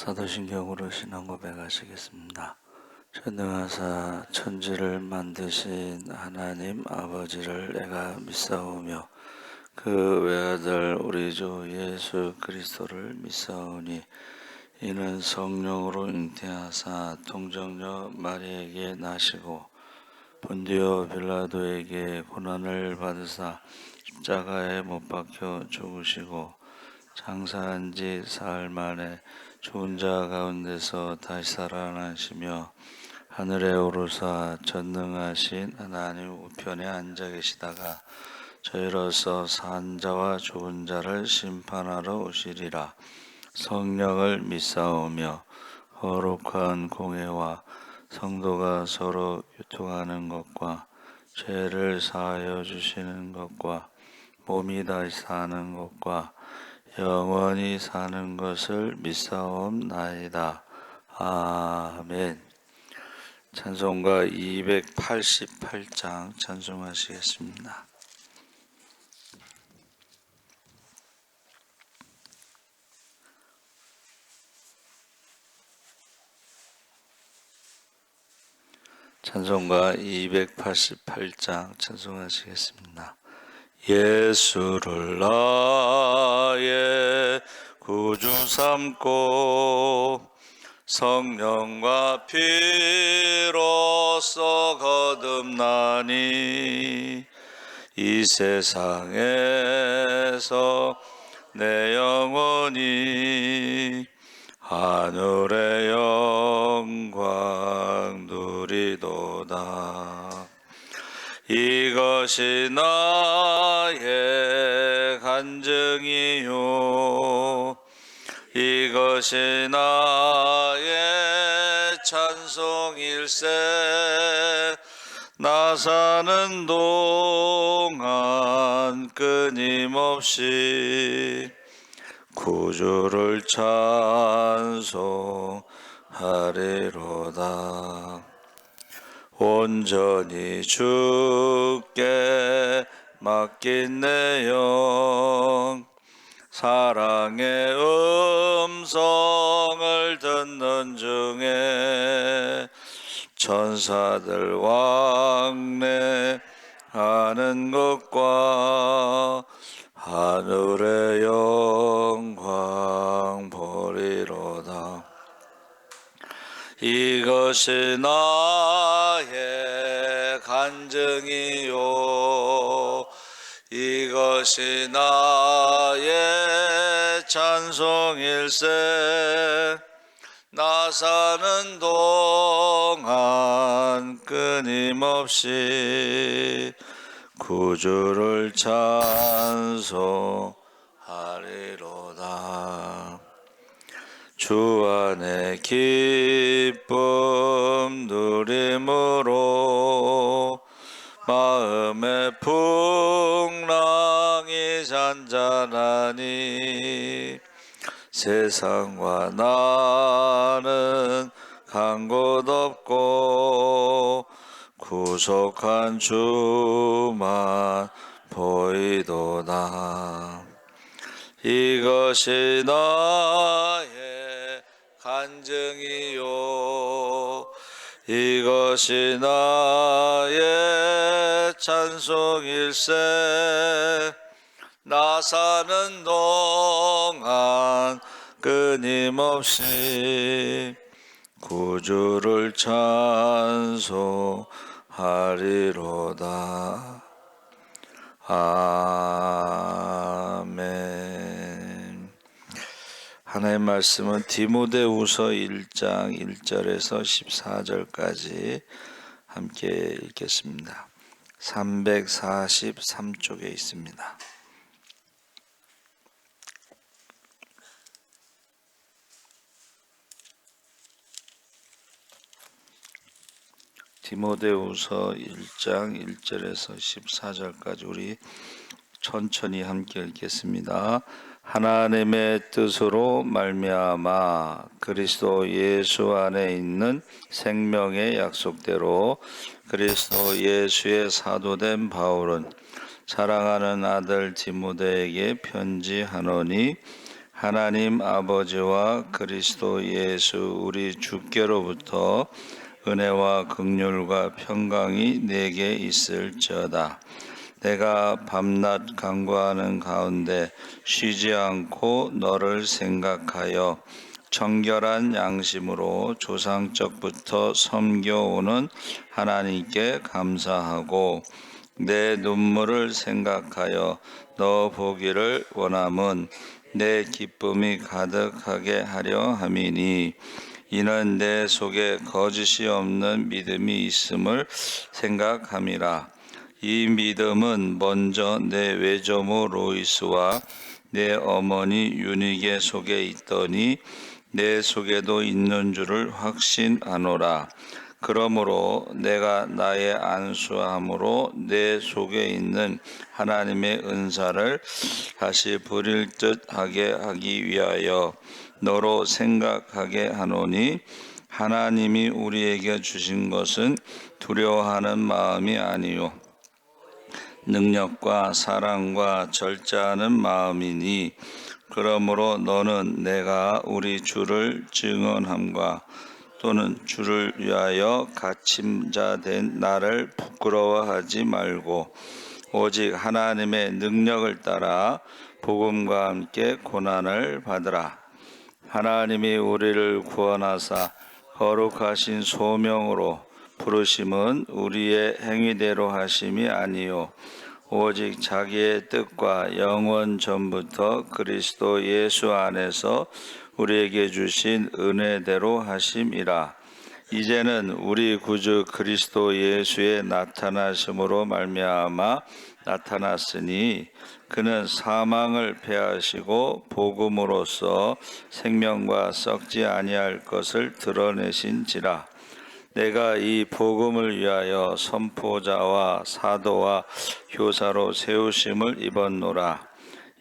사도신경으로 신앙 고백하시겠습니다. 전능하사 천지를 만드신 하나님 아버지를 내가 믿사오며 그 외아들 우리 주 예수 그리스도를 믿사오니 이는 성령으로 잉태하사 동정녀 마리에게 나시고 본디오 빌라도에게 고난을 받으사 십자가에 못 박혀 죽으시고 장사한 지 사흘 만에 죽은 자 가운데서 다시 살아나시며 하늘에 오르사 전능하신 하나님 우편에 앉아 계시다가 저희로서 산 자와 죽은 자를 심판하러 오시리라. 성령을 믿사오며 거룩한 공회와 성도가 서로 교통하는 것과 죄를 사하여 주시는 것과 몸이 다시 사는 것과 영원히 사는 것을 믿사옵나이다. 아멘. 찬송가 288장 찬송하시겠습니다. 찬송가 288장 찬송하시겠습니다. 예수를 나의 구주 삼고 성령과 피로써 거듭나니 이 세상에서 내 영혼이 하늘의 영광 누리도다. 이것이 나의 간증이요 이것이 나의 찬송일세. 나 사는 동안 끊임없이 구주를 찬송하리로다. 온전히 주께 맡긴 내 영 사랑의 음성을 듣는 중에 천사들 왕래하는 것과 하늘의 영광 보리로다. 이것이 나의 간증이요 이것이 나의 찬송일세. 나 사는 동안 끊임없이 구주를 찬송하리로다. 주 안에 기쁨 누림으로 마음의 풍랑이 잔잔하니 세상과 나는 간 곳 없고 구속한 주만 보이도다. 이것이 나의 간증이요 이것이 나의 찬송일세. 나 사는 동안 끊임없이 구주를 찬송하리로다. 아멘. 하나님의 말씀은 디모데후서 1장 1절에서 14절까지 함께 읽겠습니다. 343쪽에 있습니다. 디모데후서 1장 1절에서 14절까지 우리 천천히 함께 읽겠습니다. 하나님의 뜻으로 말미암아 그리스도 예수 안에 있는 생명의 약속대로 그리스도 예수의 사도된 바울은 사랑하는 아들 디모데에게 편지하노니 하나님 아버지와 그리스도 예수 우리 주께로부터 은혜와 긍휼과 평강이 내게 있을지어다. 내가 밤낮 간구하는 가운데 쉬지 않고 너를 생각하여 정결한 양심으로 조상적부터 섬겨오는 하나님께 감사하고 내 눈물을 생각하여 너 보기를 원함은 내 기쁨이 가득하게 하려 함이니 이는 내 속에 거짓이 없는 믿음이 있음을 생각함이라. 이 믿음은 먼저 내 외조모 로이스와 내 어머니 유니게 속에 있더니 내 속에도 있는 줄을 확신하노라. 그러므로 내가 나의 안수함으로 내 속에 있는 하나님의 은사를 다시 부릴 듯 하게 하기 위하여 너로 생각하게 하노니 하나님이 우리에게 주신 것은 두려워하는 마음이 아니요 능력과 사랑과 절제하는 마음이니 그러므로 너는 내가 우리 주를 증언함과 또는 주를 위하여 갇힌 자 된 나를 부끄러워하지 말고 오직 하나님의 능력을 따라 복음과 함께 고난을 받으라. 하나님이 우리를 구원하사 거룩하신 소명으로 부르심은 우리의 행위대로 하심이 아니요 오직 자기의 뜻과 영원 전부터 그리스도 예수 안에서 우리에게 주신 은혜대로 하심이라. 이제는 우리 구주 그리스도 예수의 나타나심으로 말미암아 나타났으니 그는 사망을 패하시고 복음으로써 생명과 썩지 아니할 것을 드러내신지라. 내가 이 복음을 위하여 선포자와 사도와 교사로 세우심을 입었노라.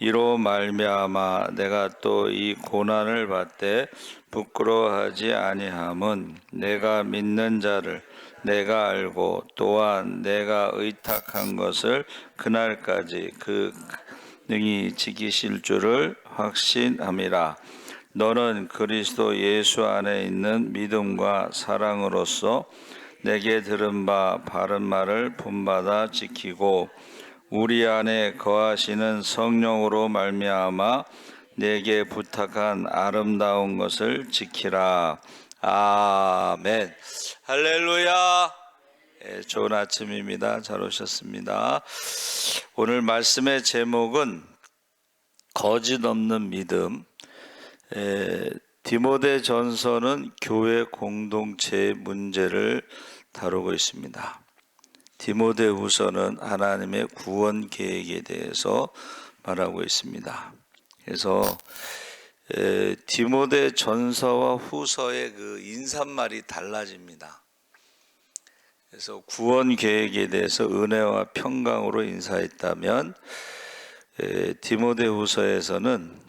이로 말미암아 내가 또 이 고난을 받되 부끄러워하지 아니함은 내가 믿는 자를 내가 알고 또한 내가 의탁한 것을 그날까지 그 능히 지키실 줄을 확신함이라. 너는 그리스도 예수 안에 있는 믿음과 사랑으로서 내게 들은 바 바른 말을 본받아 지키고 우리 안에 거하시는 성령으로 말미암아 내게 부탁한 아름다운 것을 지키라. 아멘. 할렐루야. 좋은 아침입니다. 잘 오셨습니다. 오늘 말씀의 제목은 거짓 없는 믿음. 디모데 전서는 교회 공동체의 문제를 다루고 있습니다. 디모데 후서는 하나님의 구원 계획에 대해서 말하고 있습니다. 그래서 디모데 전서와 후서의 그 인사말이 달라집니다. 그래서 구원 계획에 대해서 은혜와 평강으로 인사했다면 디모데 후서에서는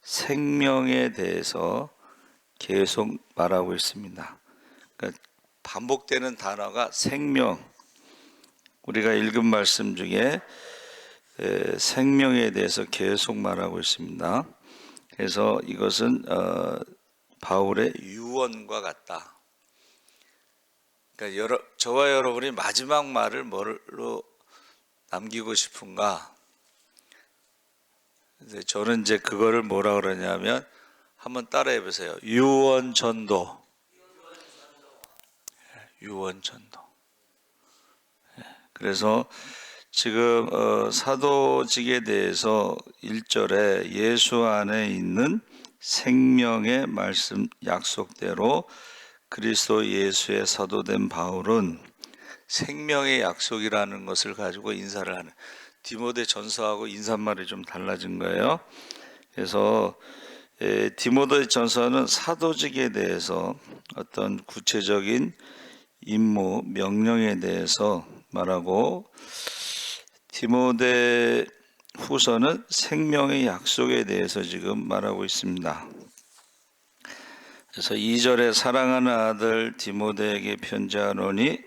생명에 대해서 계속 말하고 있습니다. 그러니까 반복되는 단어가 생명. 우리가 읽은 말씀 중에 생명에 대해서 계속 말하고 있습니다. 그래서 이것은 바울의 유언과 같다. 그러니까 저와 여러분이 마지막 말을 뭘로 남기고 싶은가? 저는 이제 그거를 뭐라 그러냐면 한번 따라해 보세요. 유언전도. 유언전도. 그래서 지금 사도직에 대해서 1절에 예수 안에 있는 생명의 말씀 약속대로 그리스도 예수의 사도된 바울은 생명의 약속이라는 것을 가지고 인사를 하는, 디모데 전서하고 인사말이 좀 달라진 거예요. 그래서 디모데 전서는 사도직에 대해서 어떤 구체적인 임무, 명령에 대해서 말하고, 디모데 후서는 생명의 약속에 대해서 지금 말하고 있습니다. 그래서 2절에 사랑하는 아들 디모데에게 편지하노니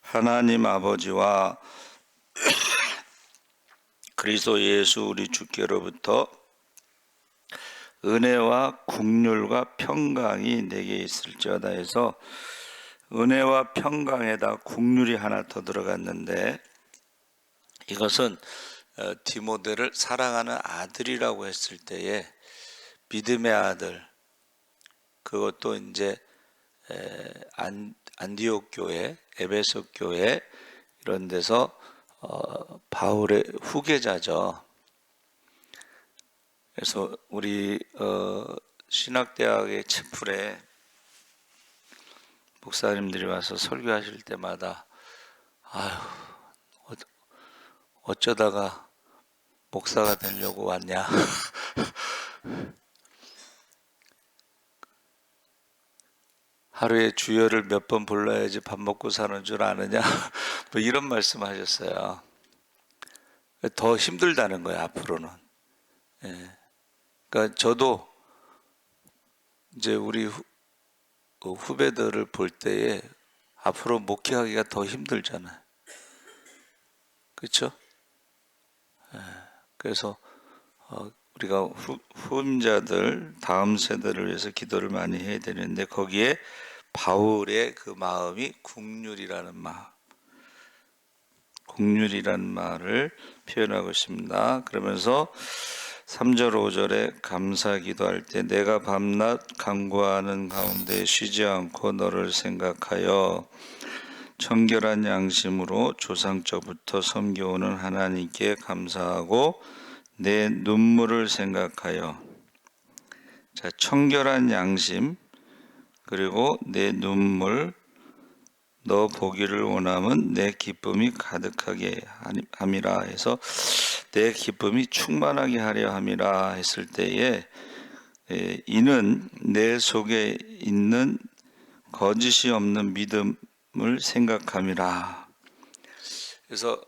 하나님 아버지와 그리스도 예수 우리 주께로부터 은혜와 긍휼과 평강이 내게 있을지어다 해서 은혜와 평강에다 긍휼이 하나 더 들어갔는데, 이것은 디모데를 사랑하는 아들이라고 했을 때에 믿음의 아들, 그것도 이제 안디옥 교회, 에베소 교회 이런 데서 바울의 후계자죠. 그래서 우리 신학대학의 채플에 목사님들이 와서 설교하실 때마다 아유, 어쩌다가 목사가 되려고 왔냐. 하루에 주여를 몇 번 불러야지 밥 먹고 사는 줄 아느냐. 뭐 이런 말씀 하셨어요. 더 힘들다는 거예요, 앞으로는. 예. 그러니까 저도 이제 우리 후배들을 볼 때에 앞으로 목회하기가 더 힘들잖아요. 그렇죠? 그래서 우리가 후임자들, 다음 세대를 위해서 기도를 많이 해야 되는데, 거기에 바울의 그 마음이 긍휼이라는 마음, 긍휼이라는 말을 표현하고 있습니다. 그러면서 3절 5절에 감사 기도할 때 내가 밤낮 간구하는 가운데 쉬지 않고 너를 생각하여 청결한 양심으로 조상적부터 섬겨오는 하나님께 감사하고 내 눈물을 생각하여, 자, 청결한 양심 그리고 내 눈물, 너 보기를 원하면 내 기쁨이 가득하게 함이라 해서 내 기쁨이 충만하게 하려 함이라 했을 때에, 이는 내 속에 있는 거짓이 없는 믿음을 생각함이라. 그래서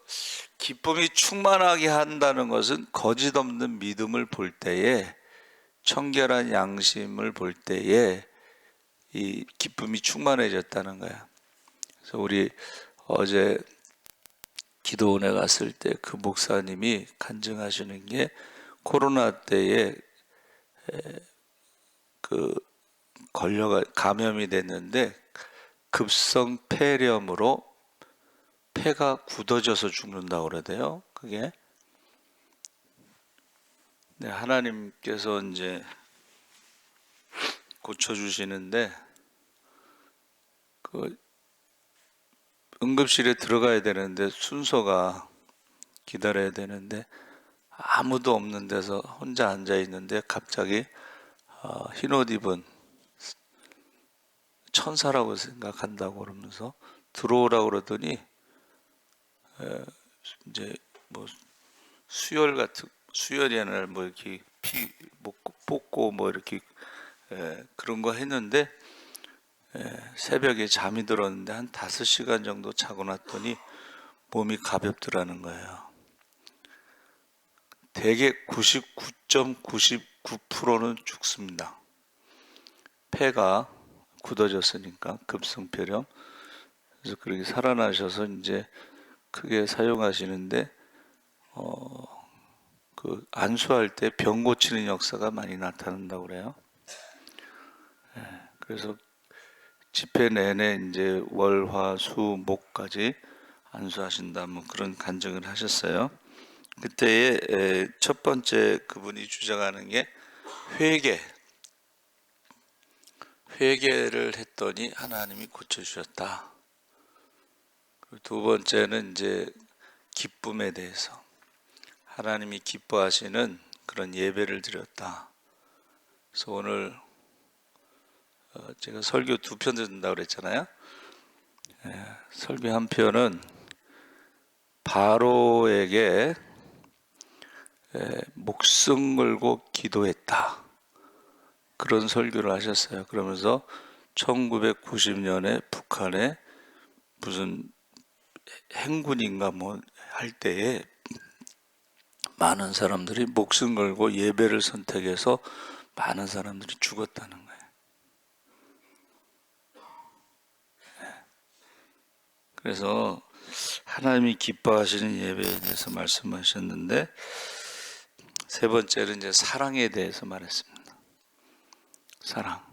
기쁨이 충만하게 한다는 것은 거짓 없는 믿음을 볼 때에, 청결한 양심을 볼 때에 이 기쁨이 충만해졌다는 거야. 그래서 우리 어제 기도원에 갔을 때 그 목사님이 간증하시는 게, 코로나 때에 그 감염이 됐는데 급성 폐렴으로 폐가 굳어져서 죽는다고 그러대요. 그게 하나님께서 이제 고쳐주시는데, 그 응급실에 들어가야 되는데 순서가 기다려야 되는데 아무도 없는 데서 혼자 앉아 있는데 갑자기 흰옷 입은 천사라고 생각한다고 그러면서 들어오라고 그러더니 이제 뭐 수혈이 아니라 뭐 이렇게 피 뽑고 뭐 이렇게 그런 거 했는데, 새벽에 잠이 들었는데 한 5시간 정도 자고 났더니 몸이 가볍더라는 거예요. 대개 99.99%는 죽습니다. 폐가 굳어졌으니까, 급성폐렴. 그래서 그렇게 살아나셔서 이제 크게 사용하시는데, 그 안수할 때 병 고치는 역사가 많이 나타난다고 그래요. 그래서 집회 내내 이제 월, 화, 수, 목까지 안수하신다, 뭐 그런 간증을 하셨어요. 그때의 첫 번째 그분이 주장하는 게 회개를 했더니 하나님이 고쳐주셨다. 두 번째는 이제 기쁨에 대해서, 하나님이 기뻐하시는 그런 예배를 드렸다. 그래서 오늘 제가 설교 2편 듣는다고 그랬잖아요. 설교 한 편은 바로에게 목숨 걸고 기도했다, 그런 설교를 하셨어요. 그러면서 1990년에 북한에 무슨 행군인가 뭐 할 때에 많은 사람들이 목숨 걸고 예배를 선택해서 많은 사람들이 죽었다는 거예요. 그래서 하나님이 기뻐하시는 예배에 대해서 말씀하셨는데, 세 번째는 이제 사랑에 대해서 말했습니다. 사랑.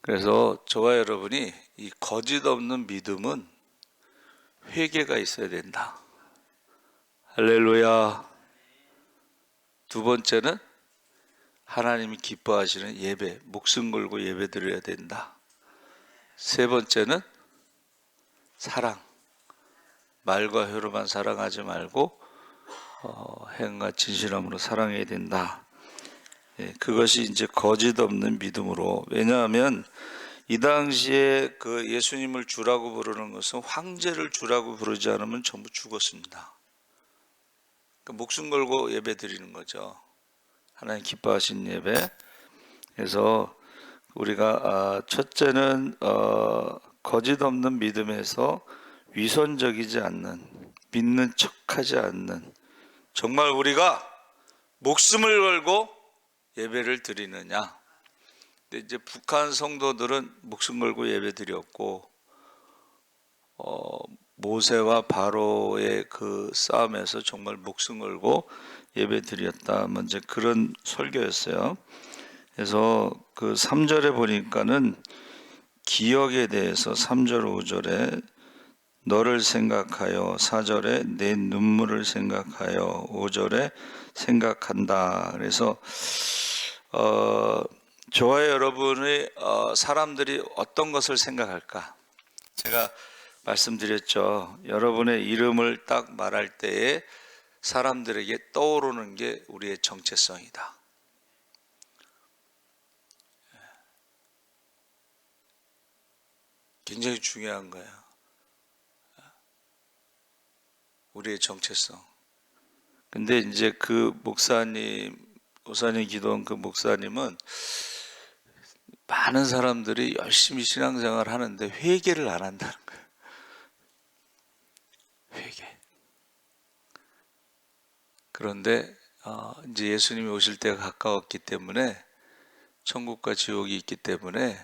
그래서 저와 여러분이 이 거짓 없는 믿음은 회개가 있어야 된다. 할렐루야. 두 번째는 하나님이 기뻐하시는 예배, 목숨 걸고 예배 드려야 된다. 세 번째는 사랑. 말과 혀로만 사랑하지 말고 행과 진실함으로 사랑해야 된다. 그것이 이제 거짓 없는 믿음으로. 왜냐하면 이 당시에 그 예수님을 주라고 부르는 것은 황제를 주라고 부르지 않으면 전부 죽었습니다. 그러니까 목숨 걸고 예배 드리는 거죠. 하나님 기뻐하신 예배. 그래서 우리가 첫째는 거짓 없는 믿음에서 위선적이지 않는, 믿는 척하지 않는, 정말 우리가 목숨을 걸고 예배를 드리느냐. 근데 이제 북한 성도들은 목숨 걸고 예배 드렸고, 모세와 바로의 그 싸움에서 정말 목숨 걸고 예배 드렸다. 먼저 그런 설교였어요. 그래서 그 3절에 보니까는 기억에 대해서 3절 5절에 너를 생각하여, 4절에 내 눈물을 생각하여, 5절에 생각한다. 그래서 저와 여러분의 사람들이 어떤 것을 생각할까? 제가 말씀드렸죠. 여러분의 이름을 딱 말할 때에 사람들에게 떠오르는 게 우리의 정체성이다. 굉장히 중요한 거예요. 우리의 정체성. 근데 이제 그 목사님 기도한 그 목사님은 많은 사람들이 열심히 신앙생활을 하는데 회개를 안 한다는 거예요. 회개. 그런데 이제 예수님이 오실 때가 가까웠기 때문에, 천국과 지옥이 있기 때문에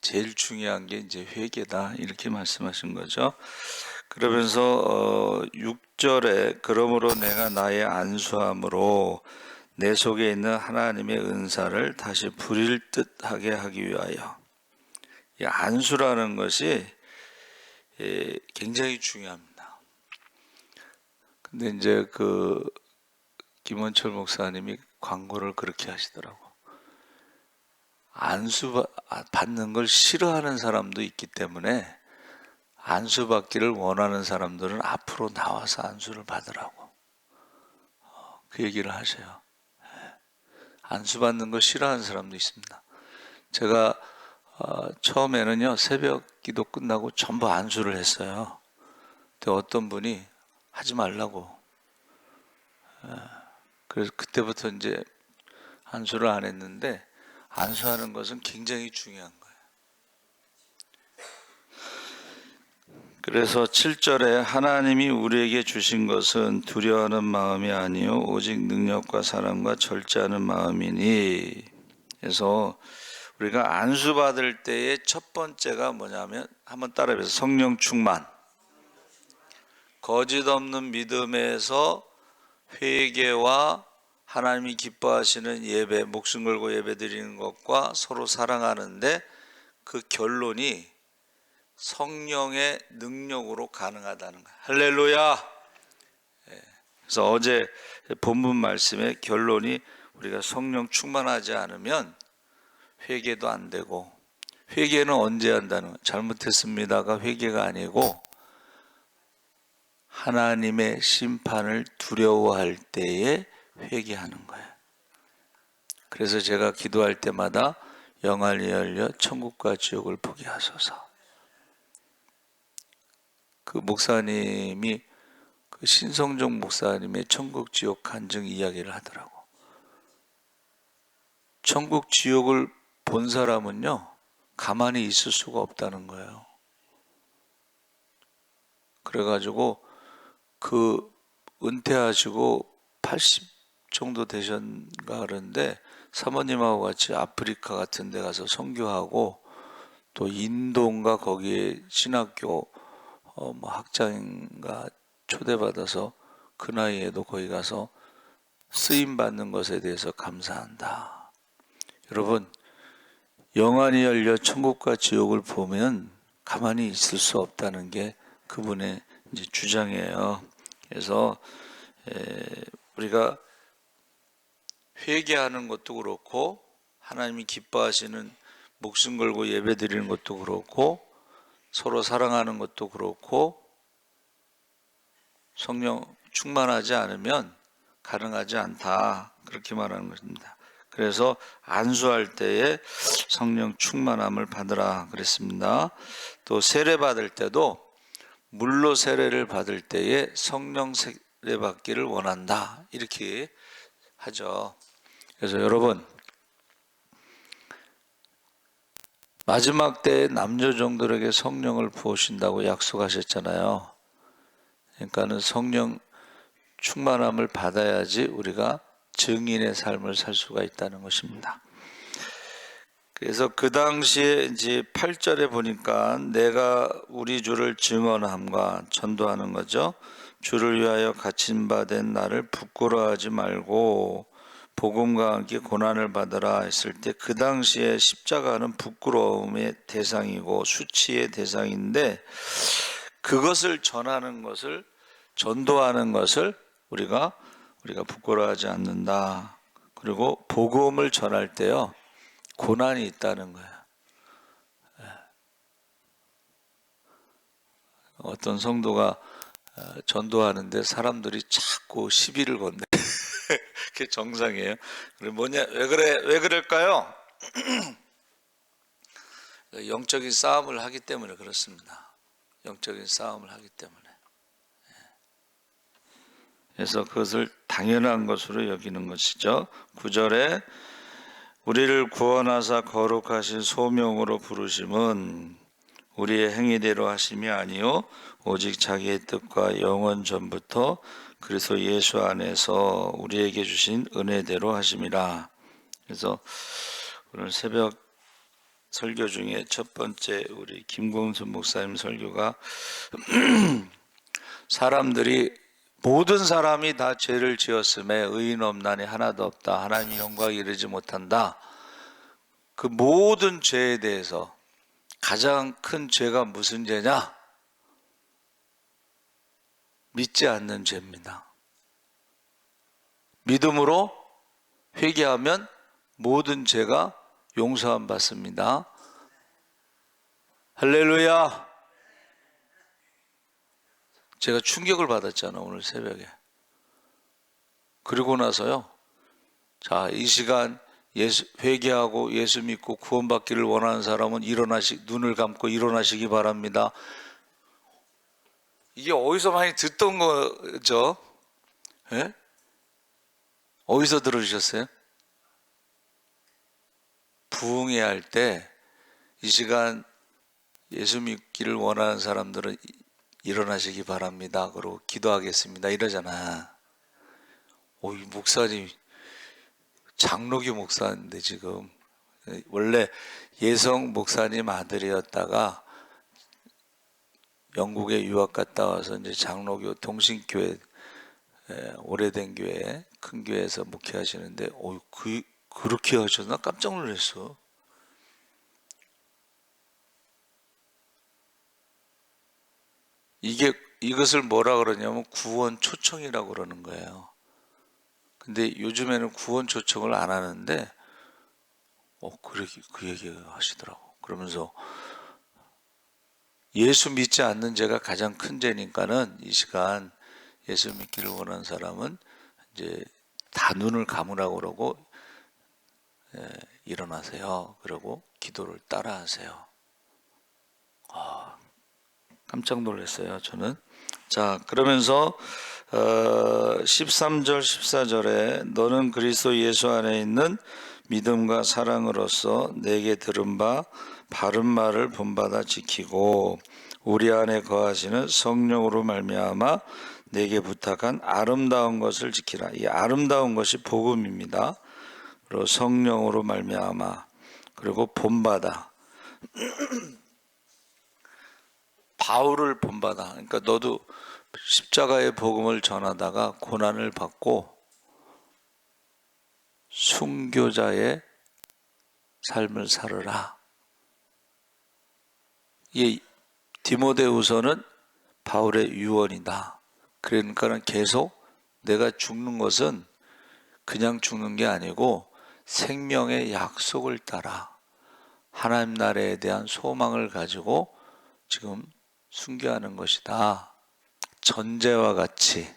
제일 중요한 게 이제 회개다, 이렇게 말씀하신 거죠. 그러면서 6절에 그러므로 내가 나의 안수함으로 내 속에 있는 하나님의 은사를 다시 부릴 듯하게 하기 위하여. 이 안수라는 것이 굉장히 중요합니다. 근데 이제 그 김원철 목사님이 광고를 그렇게 하시더라고. 안수 받는 걸 싫어하는 사람도 있기 때문에 안수 받기를 원하는 사람들은 앞으로 나와서 안수를 받으라고 그 얘기를 하세요. 안수 받는 걸 싫어하는 사람도 있습니다. 제가 처음에는요, 새벽 기도 끝나고 전부 안수를 했어요. 근데 어떤 분이 하지 말라고. 그래서 그때부터 이제 안수를 안 했는데, 안수하는 것은 굉장히 중요한 거예요. 그래서 7절에 하나님이 우리에게 주신 것은 두려워하는 마음이 아니요 오직 능력과 사랑과 절제하는 마음이니. 그래서 우리가 안수 받을 때의 첫 번째가 뭐냐면, 한번 따라해보세요. 성령 충만. 거짓 없는 믿음에서 회개와 하나님이 기뻐하시는 예배, 목숨 걸고 예배 드리는 것과 서로 사랑하는데, 그 결론이 성령의 능력으로 가능하다는 거예요. 할렐루야. 그래서 어제 본문 말씀의 결론이, 우리가 성령 충만하지 않으면 회개도 안 되고, 회개는 언제 한다는 거예요? 잘못했습니다가 회개가 아니고 하나님의 심판을 두려워할 때에 회개하는 거예요. 그래서 제가 기도할 때마다 영안이 열려 천국과 지옥을 보게 하소서. 그 목사님이, 그 신성종 목사님의 천국 지옥 간증 이야기를 하더라고. 천국 지옥을 본 사람은요, 가만히 있을 수가 없다는 거예요. 그래가지고 그 은퇴하시고 80 정도 되셨는가 그러는데, 사모님하고 같이 아프리카 같은 데 가서 선교하고, 또 인도인가 거기에 신학교 뭐 학장인가 초대받아서 그 나이에도 거기 가서 쓰임 받는 것에 대해서 감사한다. 여러분, 영안이 열려 천국과 지옥을 보면 가만히 있을 수 없다는 게 그분의 이제 주장이에요. 그래서 우리가 회개하는 것도 그렇고 하나님이 기뻐하시는 목숨 걸고 예배 드리는 것도 그렇고 서로 사랑하는 것도 그렇고 성령 충만하지 않으면 가능하지 않다, 그렇게 말하는 것입니다. 그래서 안수할 때에 성령 충만함을 받으라 그랬습니다. 또 세례 받을 때도 물로 세례를 받을 때에 성령 세례 받기를 원한다, 이렇게 하죠. 그래서 여러분, 마지막 때에 남조종들에게 성령을 부으신다고 약속하셨잖아요. 그러니까는 성령 충만함을 받아야지 우리가 증인의 삶을 살 수가 있다는 것입니다. 그래서 그 당시에 이제 8절에 보니까 내가 우리 주를 증언함과 전도하는 거죠. 주를 위하여 갇힌 바 된 나를 부끄러워하지 말고 복음과 함께 고난을 받으라 했을 때 그 당시에 십자가는 부끄러움의 대상이고 수치의 대상인데 그것을 전하는 것을, 전도하는 것을 우리가 부끄러워하지 않는다. 그리고 복음을 전할 때요, 고난이 있다는 거예요. 어떤 성도가 전도하는데 사람들이 자꾸 시비를 건네. 그게 정상이에요. 왜 그럴까요? 영적인 싸움을 하기 때문에 그렇습니다. 영적인 싸움을 하기 때문에. 그래서 그것을 당연한 것으로 여기는 것이죠. 9절에 우리를 구원하사 거룩하신 소명으로 부르심은 우리의 행위대로 하심이 아니요 오직 자기의 뜻과 영원 전부터 그리스도 예수 안에서 우리에게 주신 은혜대로 하심이라. 그래서 오늘 새벽 설교 중에 첫 번째 우리 김공순 목사님 설교가 모든 사람이 다 죄를 지었음에 의인 없나니 하나도 없다. 하나님 영광에 이르지 못한다. 그 모든 죄에 대해서 가장 큰 죄가 무슨 죄냐? 믿지 않는 죄입니다. 믿음으로 회개하면 모든 죄가 용서함 받습니다. 할렐루야. 제가 충격을 받았잖아, 오늘 새벽에. 그리고 나서요, 자, 이 시간 회개하고 예수 믿고 구원받기를 원하는 사람은 눈을 감고 일어나시기 바랍니다. 이게 어디서 많이 듣던 거죠? 예? 어디서 들으셨어요? 부흥회 할 때 이 시간 예수 믿기를 원하는 사람들은 일어나시기 바랍니다. 그리고 기도하겠습니다. 이러잖아. 이 목사님, 장로교 목사인데 지금 원래 예성 목사님 아들이었다가 영국에 유학 갔다 와서 이제 장로교 동신교회, 오래된 교회, 큰 교회에서 목회하시는데 그렇게 하셨나? 깜짝 놀랐어. 이것을 뭐라 그러냐면 구원 초청이라고 그러는 거예요. 근데 요즘에는 구원 초청을 안 하는데 그 얘기 하시더라고. 그러면서 예수 믿지 않는 죄가 가장 큰 죄니까는 이 시간 예수 믿기를 원하는 사람은 이제 다 눈을 감으라고 그러고 일어나세요. 그리고 기도를 따라 하세요. 깜짝 놀랐어요, 저는. 자, 그러면서 13절 14절에 너는 그리스도 예수 안에 있는 믿음과 사랑으로서 내게 들은 바 바른 말을 본받아 지키고 우리 안에 거하시는 성령으로 말미암아 내게 부탁한 아름다운 것을 지키라. 이 아름다운 것이 복음입니다. 그리고 성령으로 말미암아, 그리고 본받아. 바울을 본받아. 그러니까 너도 십자가의 복음을 전하다가 고난을 받고 순교자의 삶을 살으라. 이 디모데후서는 바울의 유언이다. 그러니까는 계속 내가 죽는 것은 그냥 죽는 게 아니고 생명의 약속을 따라 하나님 나라에 대한 소망을 가지고 지금 순교하는 것이다. 전제와 같이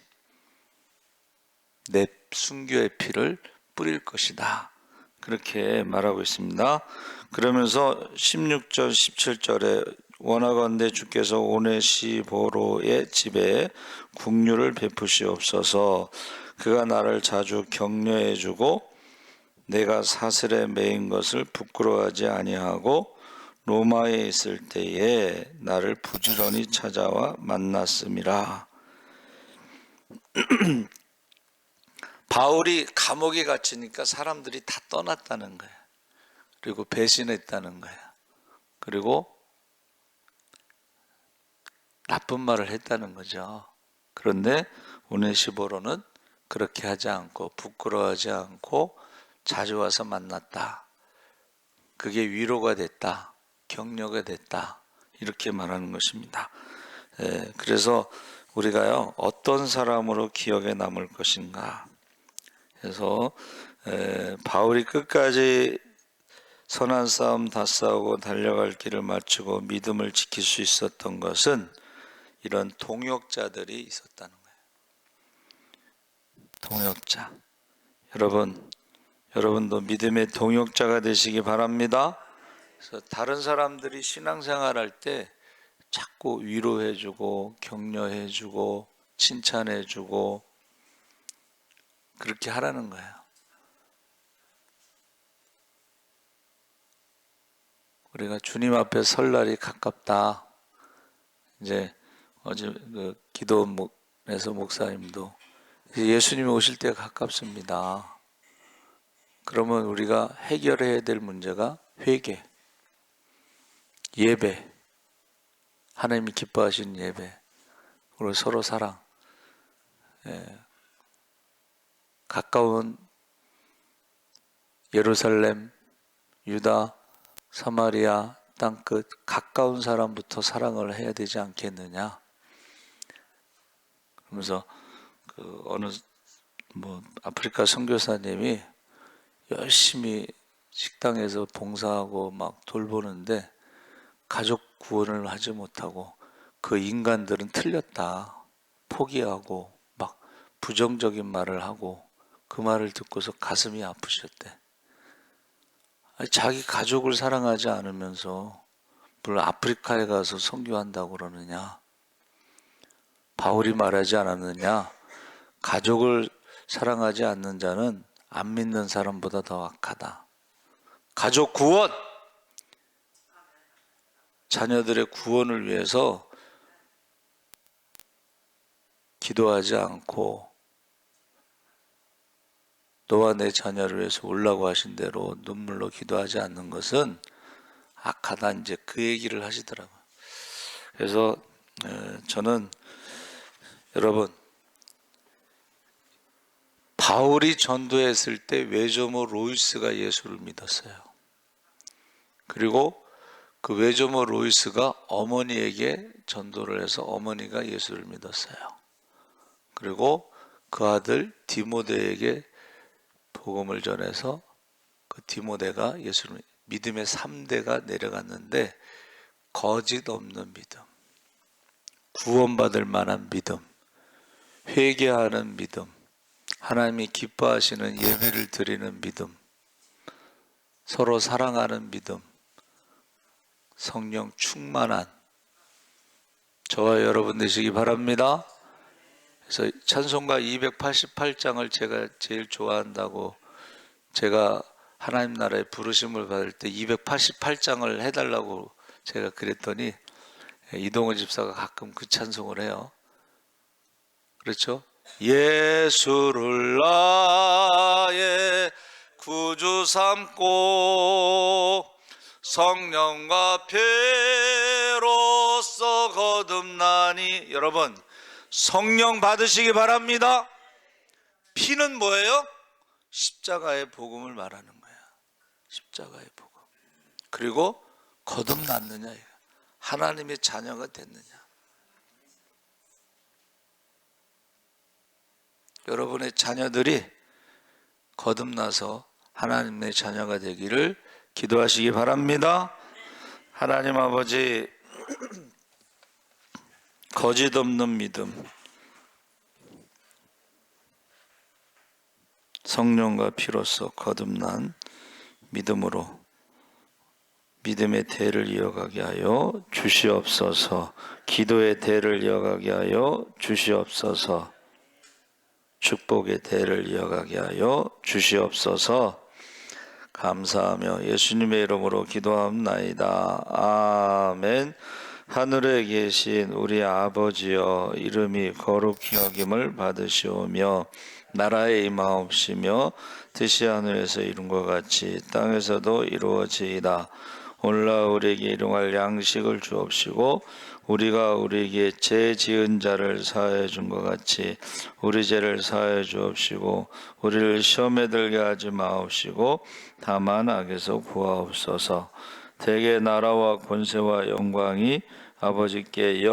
내 순교의 피를 뿌릴 것이다. 그렇게 말하고 있습니다. 그러면서 16절 17절에 원하건대 주께서 오네시보로의 집에 국류를 베푸시옵소서. 그가 나를 자주 격려해 주고 내가 사슬에 매인 것을 부끄러워하지 아니하고 로마에 있을 때에 나를 부지런히 찾아와 만났음이라. 바울이 감옥에 갇히니까 사람들이 다 떠났다는 거예요. 그리고 배신했다는 거예요. 그리고 나쁜 말을 했다는 거죠. 그런데 오네시보로는 그렇게 하지 않고 부끄러워하지 않고 자주 와서 만났다. 그게 위로가 됐다. 격려가 됐다. 이렇게 말하는 것입니다. 그래서 우리가요, 어떤 사람으로 기억에 남을 것인가. 그래서 바울이 끝까지 선한 싸움 다 싸우고 달려갈 길을 마치고 믿음을 지킬 수 있었던 것은 이런 동역자들이 있었다는 거예요. 동역자. 여러분도 믿음의 동역자가 되시기 바랍니다. 그래서 다른 사람들이 신앙생활할 때 자꾸 위로해주고 격려해주고 칭찬해주고 그렇게 하라는 거예요. 우리가 주님 앞에 설 날이 가깝다. 이제 어제 그 기도원에서 목사님도 예수님이 오실 때가 가깝습니다. 그러면 우리가 해결해야 될 문제가 회개, 예배, 하나님이 기뻐하시는 예배, 그리고 서로 사랑, 가까운 예루살렘, 유다, 사마리아 땅끝 가까운 사람부터 사랑을 해야 되지 않겠느냐. 그러면서 그 어느 아프리카 선교사님이 열심히 식당에서 봉사하고 막 돌보는데 가족 구원을 하지 못하고 그 인간들은 틀렸다 포기하고 막 부정적인 말을 하고 그 말을 듣고서 가슴이 아프셨대. 아니, 자기 가족을 사랑하지 않으면서 물론 아프리카에 가서 선교한다고 그러느냐. 바울이 말하지 않았느냐. 가족을 사랑하지 않는 자는 안 믿는 사람보다 더 악하다. 가족 구원, 자녀들의 구원을 위해서 기도하지 않고 너와 내 자녀를 위해서 울라고 하신 대로 눈물로 기도하지 않는 것은 악하다. 이제 그 얘기를 하시더라고요. 그래서 저는 여러분 바울이 전도했을 때 외조모 로이스가 예수를 믿었어요. 그리고 그 외조모 로이스가 어머니에게 전도를 해서 어머니가 예수를 믿었어요. 그리고 그 아들 디모데에게 복음을 전해서 그 디모데가 예수를 믿음의 3대가 내려갔는데 거짓 없는 믿음, 구원받을 만한 믿음, 회개하는 믿음, 하나님이 기뻐하시는 예배를 드리는 믿음, 서로 사랑하는 믿음, 성령 충만한 저와 여러분 되시기 바랍니다. 그래서 찬송가 288장을 제가 제일 좋아한다고 제가 하나님 나라에 부르심을 받을 때 288장을 해달라고 제가 그랬더니 이동훈 집사가 가끔 그 찬송을 해요. 그렇죠? 예수를 나의 구주 삼고 성령과 피로 피로써 거듭나니. 여러분, 성령 받으시기 바랍니다. 피는 뭐예요? 십자가의 복음을 말하는 거야. 십자가의 복음. 그리고 거듭났느냐, 하나님의 자녀가 됐느냐. 여러분의 자녀들이 거듭나서 하나님의 자녀가 되기를 기도하시기 바랍니다. 하나님 아버지, 거짓 없는 믿음, 성령과 피로써 거듭난 믿음으로 믿음의 대를 이어가게 하여 주시옵소서. 기도의 대를 이어가게 하여 주시옵소서. 축복의 대를 이어가게 하여 주시옵소서. 감사하며 예수님의 이름으로 기도합나이다. 아멘. 하늘에 계신 우리 아버지여, 이름이 거룩히 여김을 받으시오며 나라의 임하옵시며 뜻이 하늘에서 이룬 것 같이 땅에서도 이루어지이다. 오늘날 우리에게 일용할 양식을 주옵시고 우리가 우리에게 죄 지은 자를 사하여 준 것 같이 우리 죄를 사하여 주옵시고 우리를 시험에 들게 하지 마옵시고 다만 악에서 구하옵소서. 대개 나라와 권세와 영광이 아버지께